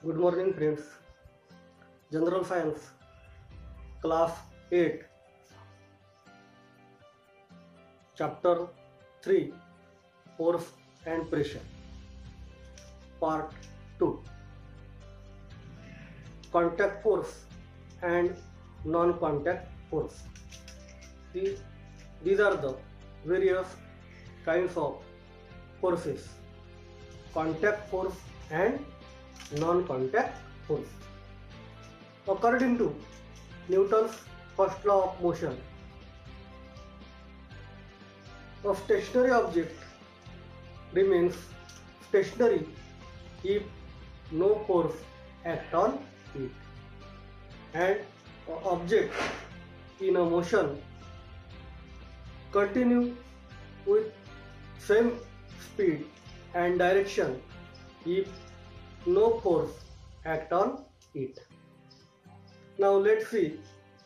Good morning friends. General Science Class 8 Chapter 3 Force and Pressure Part 2 Contact Force and Non-Contact Force. These are the various kinds of forces: contact force and non-contact force. According to Newton's first law of motion, a stationary object remains stationary if no force acts on it, and an object in a motion continue with same speed and direction if no force act on it. Now let's see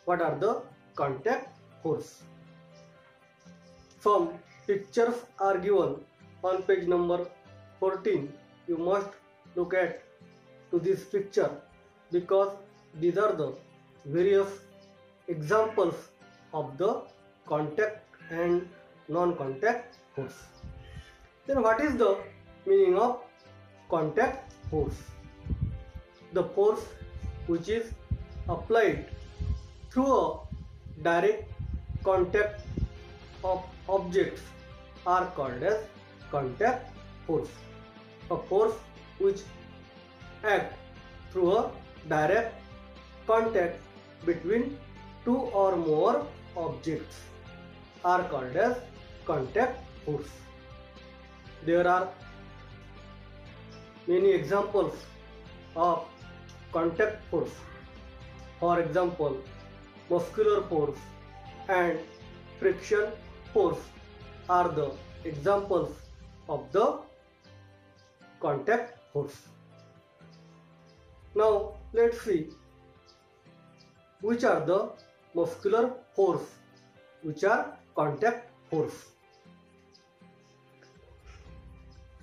what are the contact force. Some pictures are given on page number 14. You must look at to this picture because these are the various examples of the contact and non-contact force. Then what is the meaning of contact force? The force which is applied through a direct contact of objects are called as contact force. A force which acts through a direct contact between two or more objects are called as contact force. There are many examples of contact force. For example, muscular force and friction force are the examples of the contact force. Now let's see which are the muscular force which are contact force.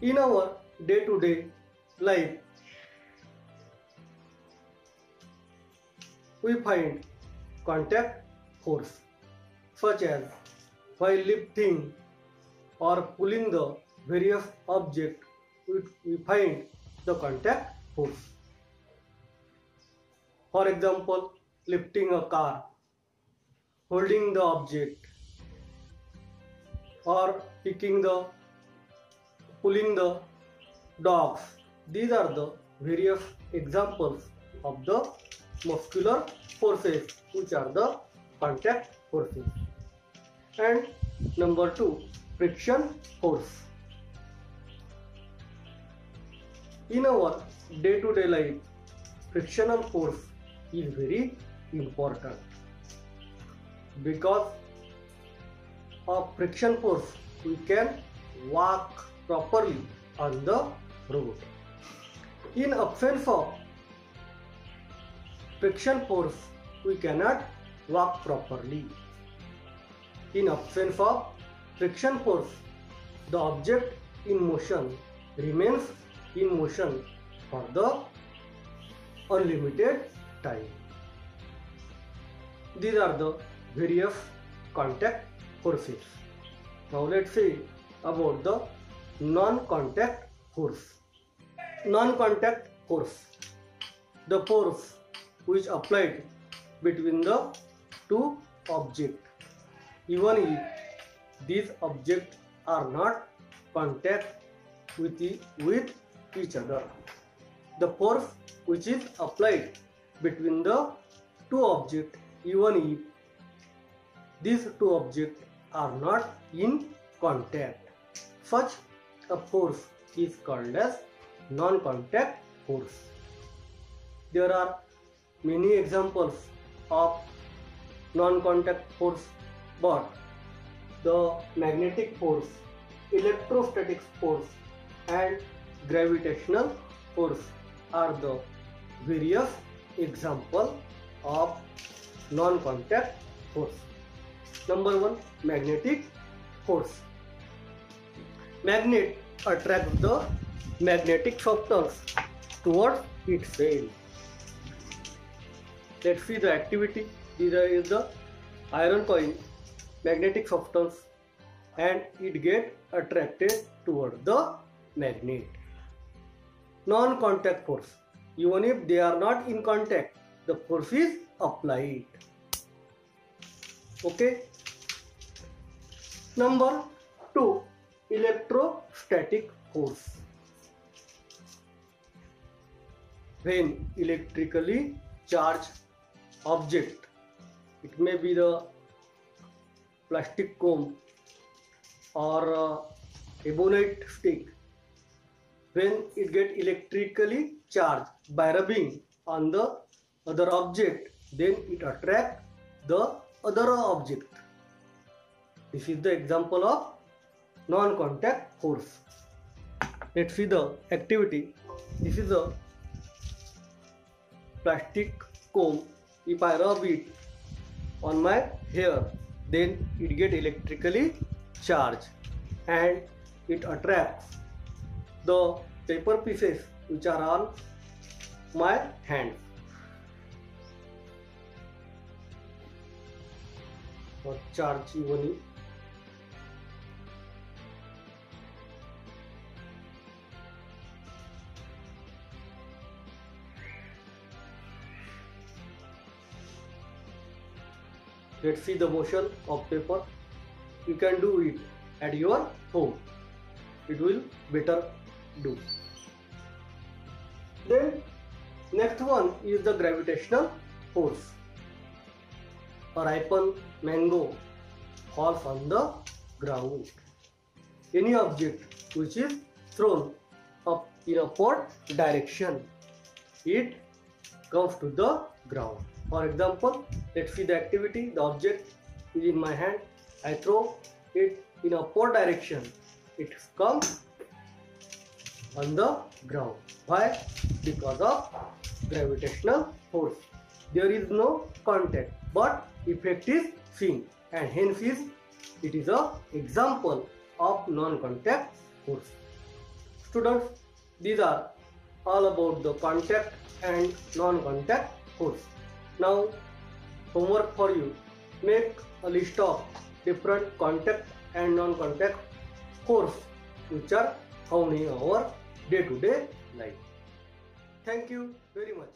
In our day-to-day life, we find contact force such as while lifting or pulling the various objects, we find the contact force. For example, lifting a car, holding the object, or pulling the dogs. These are the various examples of the muscular forces which are the contact forces. And number 2, friction force. In our day-to-day life, frictional force is very important. Because of friction force, we can walk properly on the road. In absence of friction force, we cannot walk properly. In absence of friction force, the object in motion remains in motion for the unlimited time. These are the various contact forces. Now let's see about the non-contact force. Non-contact force, the force which applied between the two objects, even if these objects are not contact with each other. The force which is applied between the two objects, even if these two objects are not in contact. Such a force is called as non-contact force. There are many examples of non-contact force, but the magnetic force, electrostatic force and gravitational force are the various examples of non-contact force. Number 1, magnetic force. Magnet attracts the magnetic substance towards it fails. Let's see the activity. There is the iron coin, magnetic substance, and it get attracted toward the magnet. Non-contact force. Even if they are not in contact, the force is applied. Okay. Number 2. Electrostatic force. When electrically charged object, it may be the plastic comb or ebonite stick, when it get electrically charged by rubbing on the other object, then it attract the other object. This is the example of non-contact force. Let's see the activity. This is a plastic comb. If I rub it on my hair, then it get electrically charged and it attracts the paper pieces which are on my hand. Or charge even. Let's see the motion of paper. You can do it at your home. It will better do. Then next one is the gravitational force. A ripened mango falls on the ground. Any object which is thrown up in upward direction, it comes to the ground. For example, let's see the activity. The object is in my hand. I throw it in upward direction. It comes on the ground. Why? Because of gravitational force. There is no contact, but effect is seen, and hence it is an example of non-contact force. Students, these are all about the contact and non-contact force. Now, homework for you. Make a list of different contact and non-contact force which are found in our day-to-day life. Thank you very much.